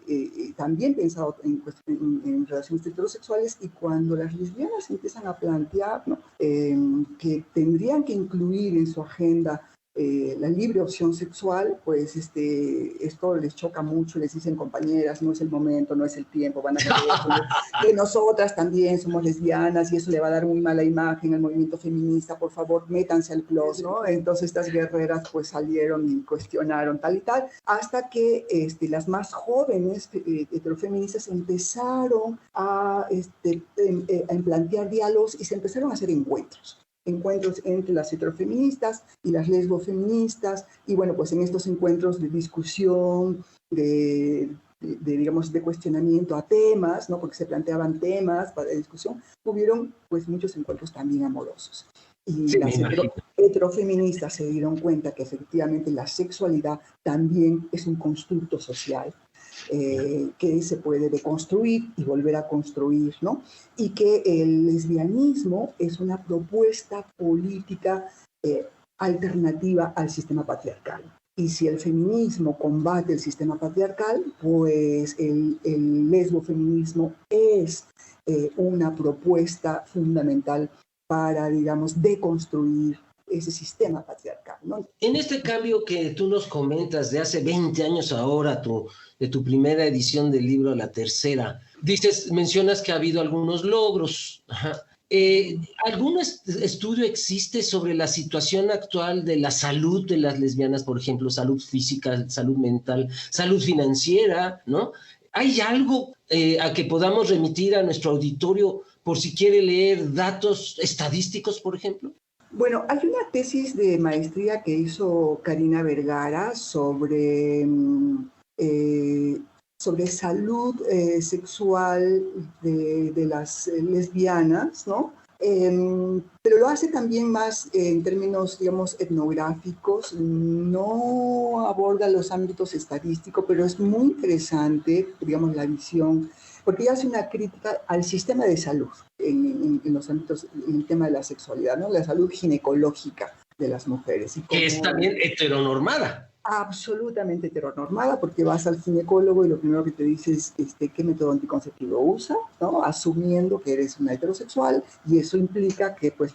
también pensado en relaciones heterosexuales, y cuando las lesbianas empiezan a plantear, ¿no?, que tendrían que incluir en su agenda la libre opción sexual, pues esto les choca mucho, les dicen: compañeras, no es el momento, no es el tiempo, van a creer que nosotras también somos lesbianas y eso le va a dar muy mala imagen al movimiento feminista, por favor, métanse al closet, ¿no? Entonces estas guerreras pues salieron y cuestionaron tal y tal, hasta que las más jóvenes heterofeministas empezaron a plantear diálogos y se empezaron a hacer encuentros entre las heterofeministas y las lesbofeministas, y bueno, pues en estos encuentros de discusión, digamos, de cuestionamiento a temas, ¿no?, porque se planteaban temas para discusión, hubieron pues muchos encuentros también amorosos. Y sí, las heterofeministas se dieron cuenta que efectivamente la sexualidad también es un constructo social, que se puede deconstruir y volver a construir, ¿no? Y que el lesbianismo es una propuesta política alternativa al sistema patriarcal. Y si el feminismo combate el sistema patriarcal, pues el lesbofeminismo es una propuesta fundamental para, digamos, deconstruir ese sistema patriarcal, ¿no? En este cambio que tú nos comentas de hace 20 años ahora, de tu primera edición del libro a la tercera, mencionas que ha habido algunos logros. Ajá. ¿Algún estudio existe sobre la situación actual de la salud de las lesbianas, por ejemplo, salud física, salud mental, salud financiera, ¿no? ¿Hay algo a que podamos remitir a nuestro auditorio por si quiere leer datos estadísticos, por ejemplo? Bueno, hay una tesis de maestría que hizo Karina Vergara sobre sobre salud sexual de las lesbianas, ¿no? Pero lo hace también más en términos, digamos, etnográficos, no aborda los ámbitos estadísticos, pero es muy interesante, digamos, la visión, porque ella hace una crítica al sistema de salud en los ámbitos, en el tema de la sexualidad, ¿no? La salud ginecológica de las mujeres. Y que es también heteronormada. Absolutamente heteronormada, porque vas al ginecólogo y lo primero que te dice es qué método anticonceptivo usa, ¿no? Asumiendo que eres una heterosexual, y eso implica que pues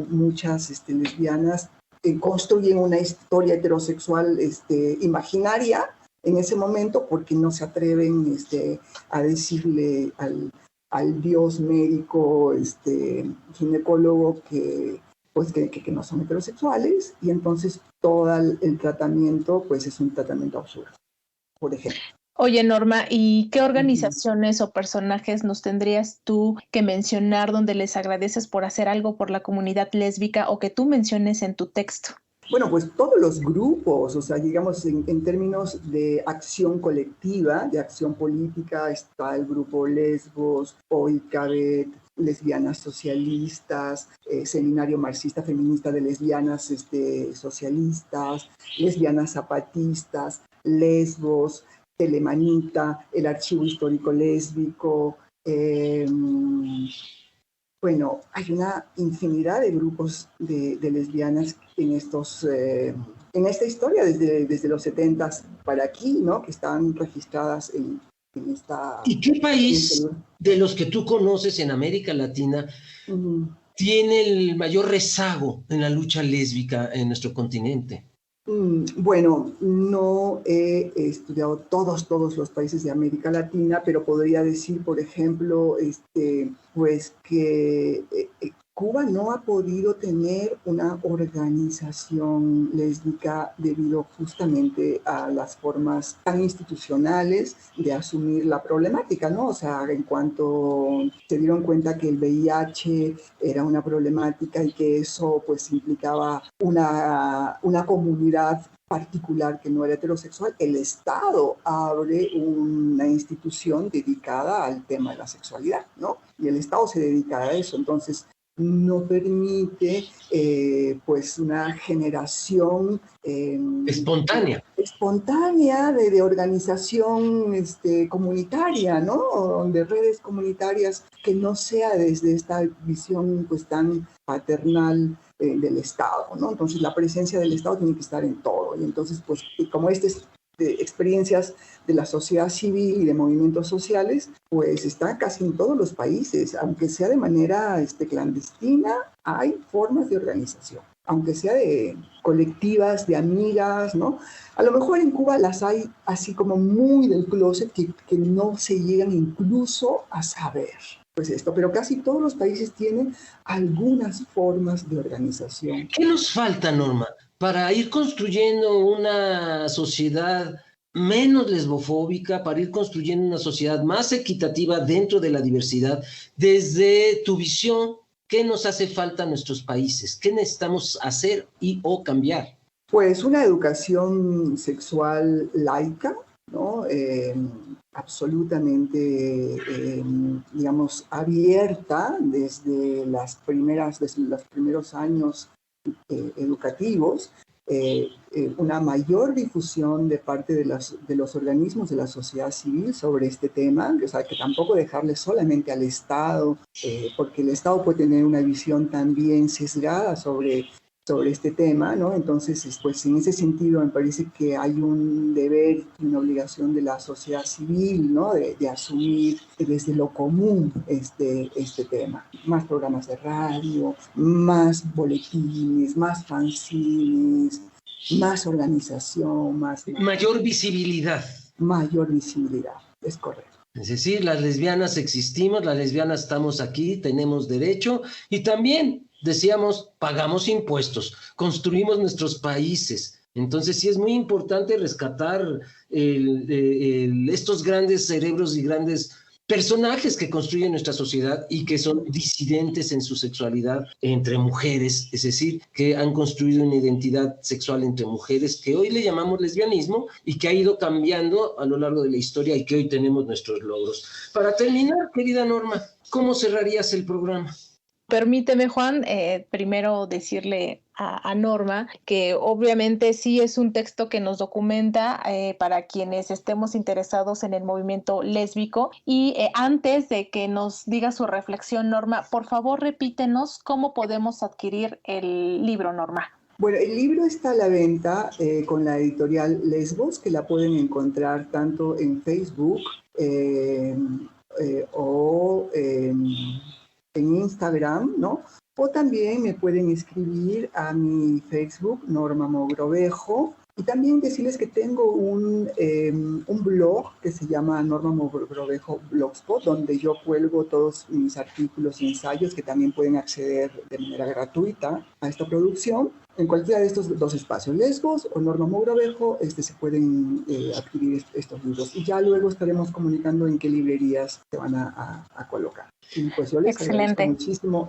muchas lesbianas construyen una historia heterosexual imaginaria en ese momento, porque no se atreven a decirle al dios médico ginecólogo que no son heterosexuales, y entonces todo el tratamiento pues es un tratamiento absurdo, por ejemplo. Oye, Norma, ¿y qué organizaciones o personajes nos tendrías tú que mencionar donde les agradeces por hacer algo por la comunidad lésbica o que tú menciones en tu texto? Bueno, pues todos los grupos, o sea, digamos, en términos de acción colectiva, de acción política, está el grupo Lesbos, OICABET, Lesbianas Socialistas, Seminario Marxista Feminista de Lesbianas Socialistas, Lesbianas Zapatistas, Lesbos, Telemanita, el Archivo Histórico Lésbico. Bueno, hay una infinidad de grupos de lesbianas en esta historia, desde los 70s para aquí, ¿no? Que están registradas en esta... ¿Y qué país de los que tú conoces en América Latina tiene el mayor rezago en la lucha lésbica en nuestro continente? Bueno, no he estudiado todos los países de América Latina, pero podría decir, por ejemplo, pues que Cuba no ha podido tener una organización lésbica debido justamente a las formas tan institucionales de asumir la problemática, ¿no? O sea, en cuanto se dieron cuenta que el VIH era una problemática y que eso pues implicaba una comunidad particular que no era heterosexual, el Estado abre una institución dedicada al tema de la sexualidad, ¿no? Y el Estado se dedica a eso, entonces no permite pues una generación espontánea de organización comunitaria, ¿no? De redes comunitarias, que no sea desde esta visión pues tan paternal del Estado, ¿no? Entonces la presencia del Estado tiene que estar en todo, y entonces pues como de experiencias de la sociedad civil y de movimientos sociales, pues está casi en todos los países, aunque sea de manera clandestina, hay formas de organización, aunque sea de colectivas, de amigas, ¿no? A lo mejor en Cuba las hay así como muy del closet que no se llegan incluso a saber, pues esto, pero casi todos los países tienen algunas formas de organización. ¿Qué nos falta, Norma, para ir construyendo una sociedad menos lesbofóbica, para ir construyendo una sociedad más equitativa dentro de la diversidad? Desde tu visión, ¿qué nos hace falta a nuestros países? ¿Qué necesitamos hacer o cambiar? Pues una educación sexual laica, ¿no? Absolutamente, digamos, abierta desde los primeros años educativos, una mayor difusión de parte de los organismos de la sociedad civil sobre este tema, o sea, que tampoco dejarle solamente al Estado, porque el Estado puede tener una visión también sesgada sobre este tema, ¿no? Entonces, pues en ese sentido me parece que hay un deber y una obligación de la sociedad civil, ¿no? De asumir desde lo común este tema. Más programas de radio, más boletines, más fanzines, más organización, mayor visibilidad. Mayor visibilidad, es correcto. Es decir, las lesbianas existimos, las lesbianas estamos aquí, tenemos derecho, y también decíamos, pagamos impuestos, construimos nuestros países. Entonces sí es muy importante rescatar estos grandes cerebros y grandes personajes que construyen nuestra sociedad y que son disidentes en su sexualidad entre mujeres, es decir, que han construido una identidad sexual entre mujeres que hoy le llamamos lesbianismo y que ha ido cambiando a lo largo de la historia y que hoy tenemos nuestros logros. Para terminar, querida Norma, ¿cómo cerrarías el programa? Permíteme, Juan, primero decirle a Norma que obviamente sí es un texto que nos documenta para quienes estemos interesados en el movimiento lésbico. Y antes de que nos diga su reflexión, Norma, por favor repítenos cómo podemos adquirir el libro, Norma. Bueno, el libro está a la venta con la editorial Lesbos, que la pueden encontrar tanto en Facebook o en Instagram, ¿no? O también me pueden escribir a mi Facebook, Norma Mogrovejo, y también decirles que tengo un blog que se llama Norma Mogrovejo Blogspot, donde yo cuelgo todos mis artículos y ensayos que también pueden acceder de manera gratuita a esta producción. En cualquiera de estos dos espacios, Lesbos o Norma Mogrovejo, se pueden adquirir estos libros. Y ya luego estaremos comunicando en qué librerías se van a colocar. Y pues yo les agradezco muchísimo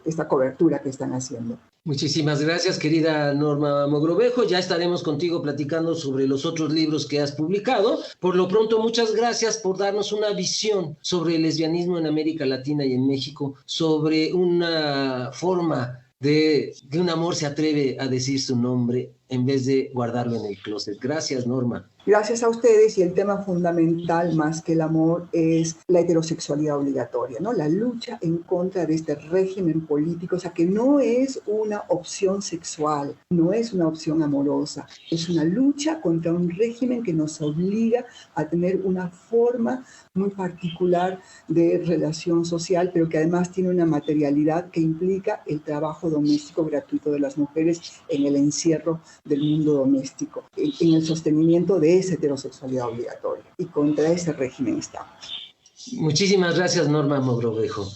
esta cobertura que están haciendo. Muchísimas gracias, querida Norma Mogrovejo. Ya estaremos contigo platicando sobre los otros libros que has publicado. Por lo pronto, muchas gracias por darnos una visión sobre el lesbianismo en América Latina y en México, sobre una forma de que un amor se atreve a decir su nombre en vez de guardarlo en el closet. Gracias, Norma. Gracias a ustedes, y el tema fundamental más que el amor es la heterosexualidad obligatoria, ¿no? La lucha en contra de este régimen político, o sea, que no es una opción sexual, no es una opción amorosa, es una lucha contra un régimen que nos obliga a tener una forma muy particular de relación social, pero que además tiene una materialidad que implica el trabajo doméstico gratuito de las mujeres en el encierro del mundo doméstico, en el sostenimiento de esa heterosexualidad obligatoria, y contra ese régimen estamos. Muchísimas gracias, Norma Mogrovejo.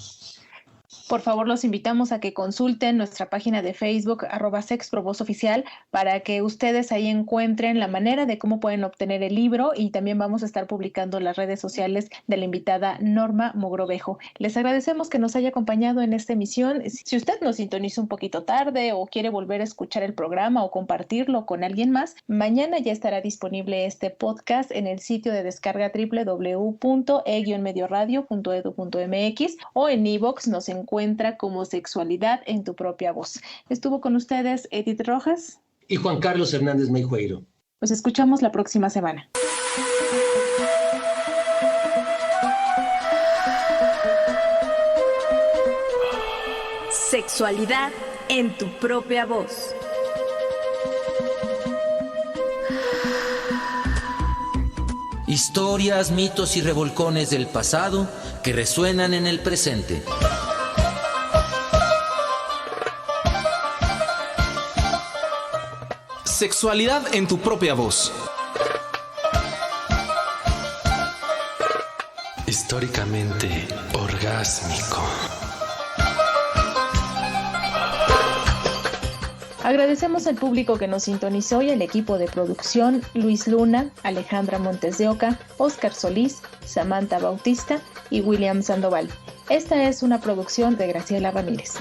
Por favor, los invitamos a que consulten nuestra página de Facebook, @sexprovozoficial, para que ustedes ahí encuentren la manera de cómo pueden obtener el libro, y también vamos a estar publicando las redes sociales de la invitada Norma Mogrovejo. Les agradecemos que nos haya acompañado en esta emisión. Si usted nos sintonizó un poquito tarde o quiere volver a escuchar el programa o compartirlo con alguien más, mañana ya estará disponible este podcast en el sitio de descarga www.e-medioradio.edu.mx, o en iVoox nos encuentra como Sexualidad en tu propia voz. Estuvo con ustedes Edith Rojas y Juan Carlos Hernández Meijueiro. Nos escuchamos la próxima semana. Sexualidad en tu propia voz. Historias, mitos y revolcones del pasado que resuenan en el presente. Sexualidad en tu propia voz. Históricamente orgásmico. Agradecemos al público que nos sintonizó y al equipo de producción: Luis Luna, Alejandra Montes de Oca, Óscar Solís, Samantha Bautista y William Sandoval. Esta es una producción de Graciela Ramírez.